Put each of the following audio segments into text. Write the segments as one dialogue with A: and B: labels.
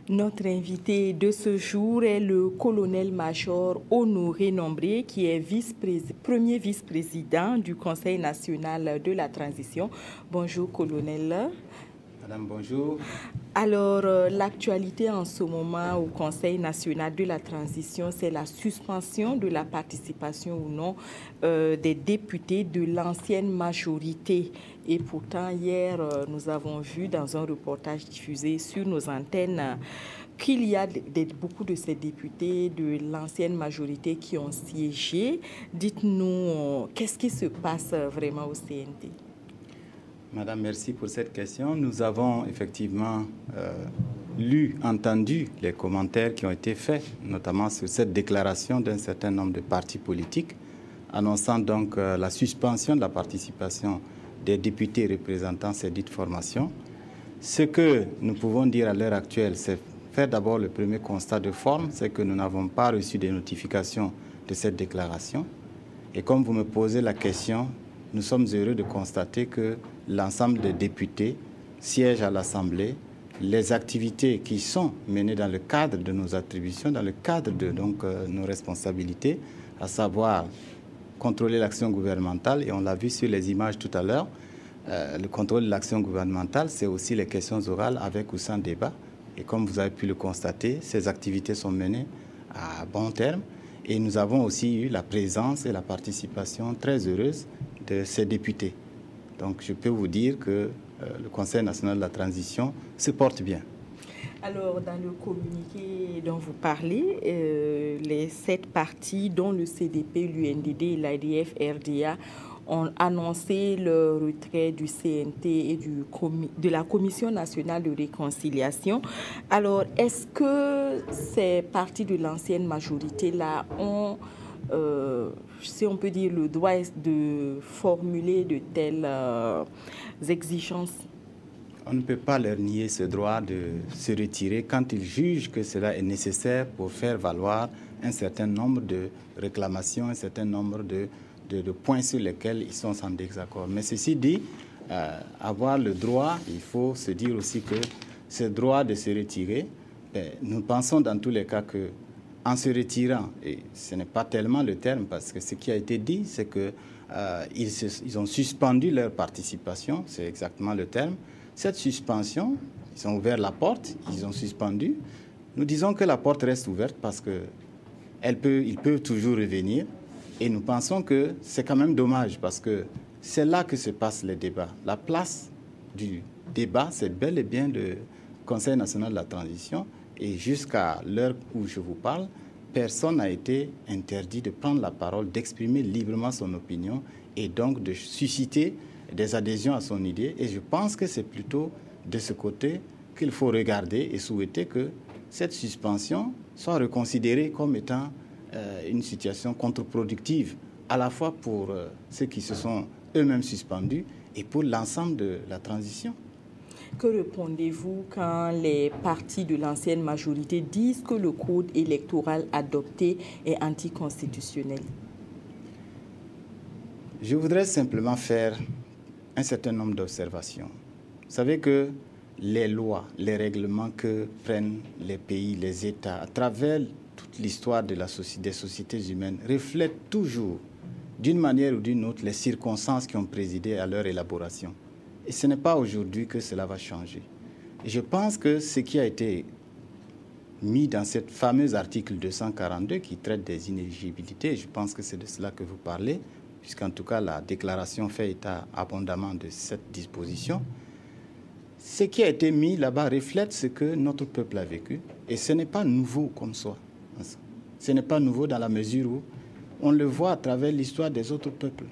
A: Notre invité de ce jour est le colonel-major Honoré Nombré, qui est premier vice-président du Conseil national de la transition. Bonjour, colonel.
B: Madame, bonjour.
A: Alors, l'actualité en ce moment au Conseil national de la transition, c'est la suspension de la participation ou non des députés de l'ancienne majorité. Et pourtant, hier, nous avons vu dans un reportage diffusé sur nos antennes qu'il y a beaucoup de ces députés de l'ancienne majorité qui ont siégé. Dites-nous, qu'est-ce qui se passe vraiment au CNT?
B: Madame, merci pour cette question. Nous avons effectivement entendu les commentaires qui ont été faits, notamment sur cette déclaration d'un certain nombre de partis politiques, annonçant donc la suspension de la participation des députés représentant ces dites formations. Ce que nous pouvons dire à l'heure actuelle, c'est faire d'abord le premier constat de forme, c'est que nous n'avons pas reçu de notification de cette déclaration. Et comme vous me posez la question, nous sommes heureux de constater que l'ensemble des députés siègent à l'Assemblée. Les activités qui sont menées dans le cadre de nos attributions, dans le cadre de nos responsabilités, à savoir contrôler l'action gouvernementale, et on l'a vu sur les images tout à l'heure, le contrôle de l'action gouvernementale, c'est aussi les questions orales avec ou sans débat. Et comme vous avez pu le constater, ces activités sont menées à bon terme. Et nous avons aussi eu la présence et la participation très heureuse de ces députés. Donc je peux vous dire que le Conseil national de la transition se porte bien.
A: Alors, dans le communiqué dont vous parlez, les 7 partis, dont le CDP, l'UNDD, l'ADF, RDA, ont annoncé le retrait du CNT et de la Commission nationale de réconciliation. Alors, est-ce que ces partis de l'ancienne majorité-là ont, si on peut dire, le droit de formuler de telles exigences?
B: On ne peut pas leur nier ce droit de se retirer quand ils jugent que cela est nécessaire pour faire valoir un certain nombre de réclamations, un certain nombre de points sur lesquels ils sont en désaccord. Mais ceci dit, avoir le droit, il faut se dire aussi que ce droit de se retirer, nous pensons dans tous les cas que en se retirant, et ce n'est pas tellement le terme, parce que ce qui a été dit, c'est qu'ils ont suspendu leur participation, c'est exactement le terme. Cette suspension, ils ont ouvert la porte, ils ont suspendu. Nous disons que la porte reste ouverte parce qu'ils peuvent toujours revenir. Et nous pensons que c'est quand même dommage parce que c'est là que se passent les débats. La place du débat, c'est bel et bien le Conseil national de la transition. Et jusqu'à l'heure où je vous parle, personne n'a été interdit de prendre la parole, d'exprimer librement son opinion et donc de susciter des adhésions à son idée. Et je pense que c'est plutôt de ce côté qu'il faut regarder et souhaiter que cette suspension soit reconsidérée comme étant une situation contre-productive, à la fois pour ceux qui se sont eux-mêmes suspendus et pour l'ensemble de la transition.
A: Que répondez-vous quand les partis de l'ancienne majorité disent que le code électoral adopté est anticonstitutionnel?
B: Je voudrais simplement faire un certain nombre d'observations. Vous savez que les lois, les règlements que prennent les pays, les États, à travers toute l'histoire des sociétés humaines, reflètent toujours, d'une manière ou d'une autre, les circonstances qui ont présidé à leur élaboration. Et ce n'est pas aujourd'hui que cela va changer. Et je pense que ce qui a été mis dans cet fameux article 242 qui traite des inéligibilités, je pense que c'est de cela que vous parlez, puisqu'en tout cas la déclaration fait état abondamment de cette disposition. Ce qui a été mis là-bas reflète ce que notre peuple a vécu. Et ce n'est pas nouveau comme ça. Ce n'est pas nouveau dans la mesure où on le voit à travers l'histoire des autres peuples.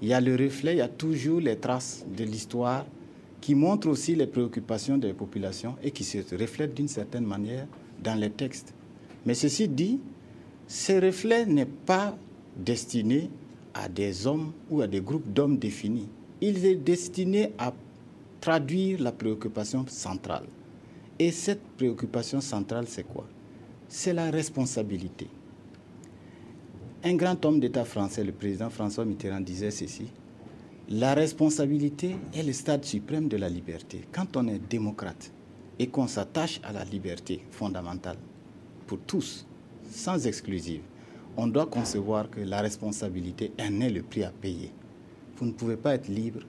B: Il y a le reflet, il y a toujours les traces de l'histoire qui montrent aussi les préoccupations des populations et qui se reflètent d'une certaine manière dans les textes. Mais ceci dit, ce reflet n'est pas destiné à des hommes ou à des groupes d'hommes définis. Il est destiné à traduire la préoccupation centrale. Et cette préoccupation centrale, c'est quoi? C'est la responsabilité. Un grand homme d'État français, le président François Mitterrand, disait ceci: la responsabilité est le stade suprême de la liberté. Quand on est démocrate, et qu'on s'attache à la liberté fondamentale pour tous, sans exclusive, on doit concevoir que la responsabilité en est le prix à payer. Vous ne pouvez pas être libre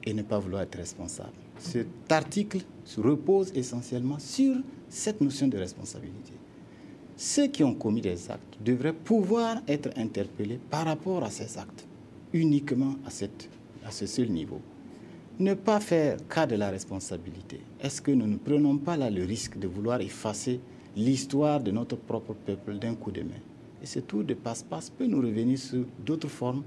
B: et ne pas vouloir être responsable. Cet article se repose essentiellement sur cette notion de responsabilité. Ceux qui ont commis des actes devraient pouvoir être interpellés par rapport à ces actes, uniquement à ce seul niveau. Ne pas faire cas de la responsabilité. Est-ce que nous ne prenons pas là le risque de vouloir effacer l'histoire de notre propre peuple d'un coup de main? Et ce tour de passe-passe peut nous revenir sous d'autres formes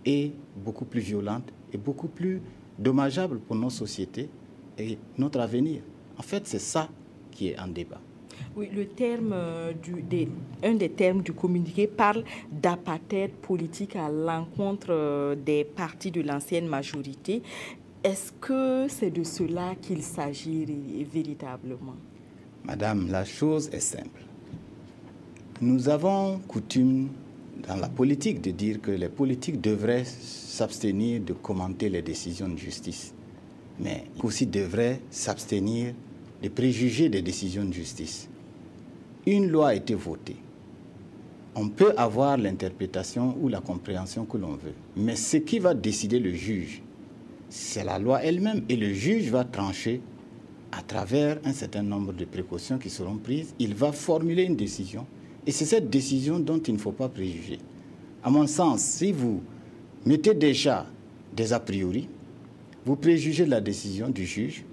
B: et beaucoup plus violentes et beaucoup plus dommageables pour nos sociétés et notre avenir. En fait, c'est ça qui est en débat.
A: Oui, un des termes du communiqué parle d'apartheid politique à l'encontre des partis de l'ancienne majorité. Est-ce que c'est de cela qu'il s'agit véritablement?
B: Madame, la chose est simple. Nous avons coutume dans la politique de dire que les politiques devraient s'abstenir de commenter les décisions de justice, mais aussi devraient s'abstenir de préjuger des décisions de justice. Une loi a été votée. On peut avoir l'interprétation ou la compréhension que l'on veut, mais ce qui va décider le juge, c'est la loi elle-même, et le juge va trancher à travers un certain nombre de précautions qui seront prises. Il va formuler une décision, et c'est cette décision dont il ne faut pas préjuger. À mon sens, si vous mettez déjà des a priori, vous préjugez de la décision du juge,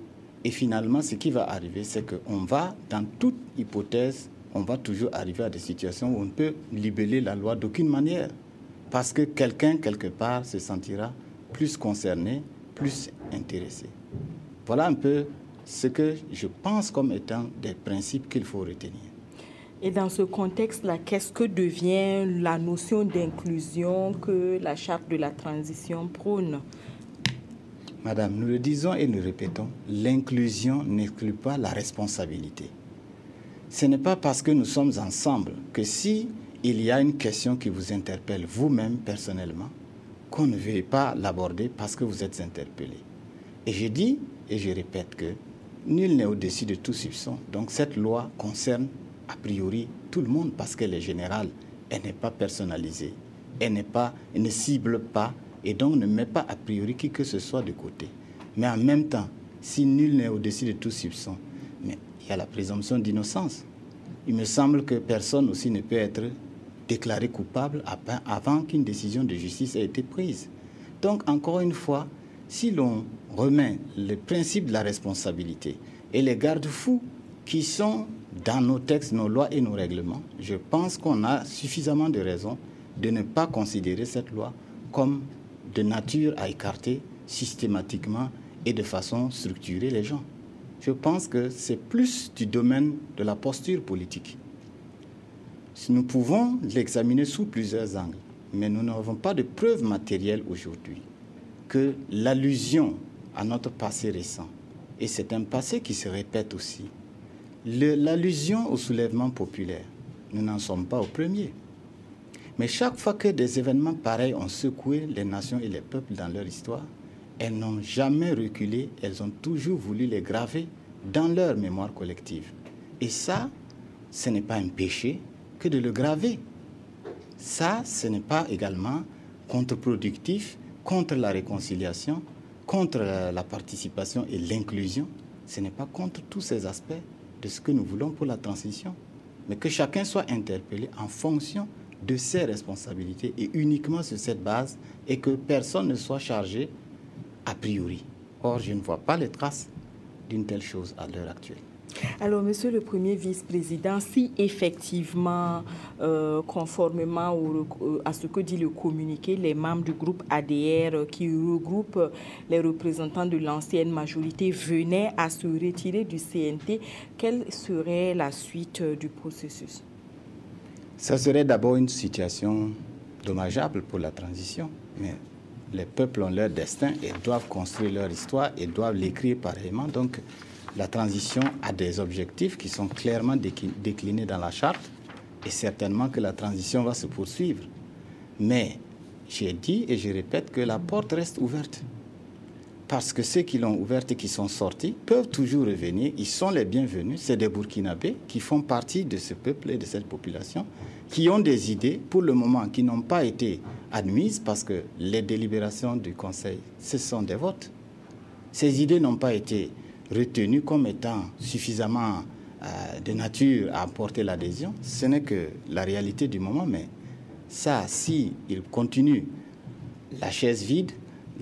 B: et finalement, ce qui va arriver, c'est qu'on va, dans toute hypothèse, on va toujours arriver à des situations où on ne peut libeller la loi d'aucune manière, parce que quelqu'un, quelque part, se sentira plus concerné, plus intéressé. Voilà un peu ce que je pense comme étant des principes qu'il faut retenir.
A: Et dans ce contexte-là, qu'est-ce que devient la notion d'inclusion que la charte de la transition prône?
B: Madame, nous le disons et nous répétons, l'inclusion n'exclut pas la responsabilité. Ce n'est pas parce que nous sommes ensemble que si il y a une question qui vous interpelle vous-même personnellement, qu'on ne veuille pas l'aborder parce que vous êtes interpellé. Et je dis et je répète que nul n'est au-dessus de tout soupçon. Donc cette loi concerne a priori tout le monde parce qu'elle est générale. Elle n'est pas personnalisée. Elle ne cible pas et donc ne met pas a priori qui que ce soit de côté. Mais en même temps, si nul n'est au-dessus de tout soupçon, mais il y a la présomption d'innocence. Il me semble que personne aussi ne peut être déclaré coupable avant qu'une décision de justice ait été prise. Donc, encore une fois, si l'on remet le principe de la responsabilité et les garde-fous qui sont dans nos textes, nos lois et nos règlements, je pense qu'on a suffisamment de raisons de ne pas considérer cette loi comme de nature à écarter systématiquement et de façon structurée les gens. Je pense que c'est plus du domaine de la posture politique. Nous pouvons l'examiner sous plusieurs angles, mais nous n'avons pas de preuves matérielles aujourd'hui que l'allusion à notre passé récent, et c'est un passé qui se répète aussi, l'allusion au soulèvement populaire, nous n'en sommes pas au premier. Mais chaque fois que des événements pareils ont secoué les nations et les peuples dans leur histoire, elles n'ont jamais reculé, elles ont toujours voulu les graver dans leur mémoire collective. Et ça, ce n'est pas un péché que de le graver. Ça, ce n'est pas également contre-productif contre la réconciliation, contre la participation et l'inclusion. Ce n'est pas contre tous ces aspects de ce que nous voulons pour la transition, mais que chacun soit interpellé en fonction de ses responsabilités et uniquement sur cette base et que personne ne soit chargé a priori. Or, je ne vois pas les traces d'une telle chose à l'heure actuelle.
A: Alors, Monsieur le Premier vice-président, si effectivement, conformément à ce que dit le communiqué, les membres du groupe ADR qui regroupe les représentants de l'ancienne majorité venaient à se retirer du CNT, quelle serait la suite du processus?
B: Ça serait d'abord une situation dommageable pour la transition, mais les peuples ont leur destin et doivent construire leur histoire et doivent l'écrire pareillement. Donc, la transition a des objectifs qui sont clairement déclinés dans la charte et certainement que la transition va se poursuivre. Mais j'ai dit et je répète que la porte reste ouverte. parce que ceux qui l'ont ouverte et qui sont sortis peuvent toujours revenir. Ils sont les bienvenus. C'est des Burkinabés qui font partie de ce peuple et de cette population, qui ont des idées, pour le moment, qui n'ont pas été admises parce que les délibérations du Conseil, ce sont des votes. Ces idées n'ont pas été retenues comme étant suffisamment de nature à apporter l'adhésion. Ce n'est que la réalité du moment, mais ça, si il continue la chaise vide,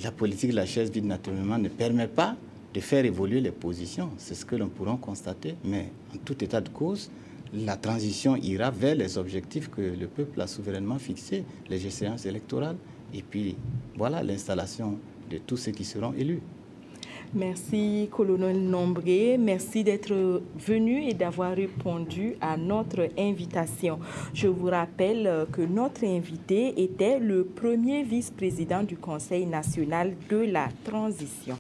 B: la politique de la chaise vide, naturellement, ne permet pas de faire évoluer les positions. C'est ce que l'on pourra constater. Mais en tout état de cause, la transition ira vers les objectifs que le peuple a souverainement fixés, les échéances électorales, et puis voilà l'installation de tous ceux qui seront élus.
A: Merci, colonel Nombré. Merci d'être venu et d'avoir répondu à notre invitation. Je vous rappelle que notre invité était le premier vice-président du Conseil national de la transition.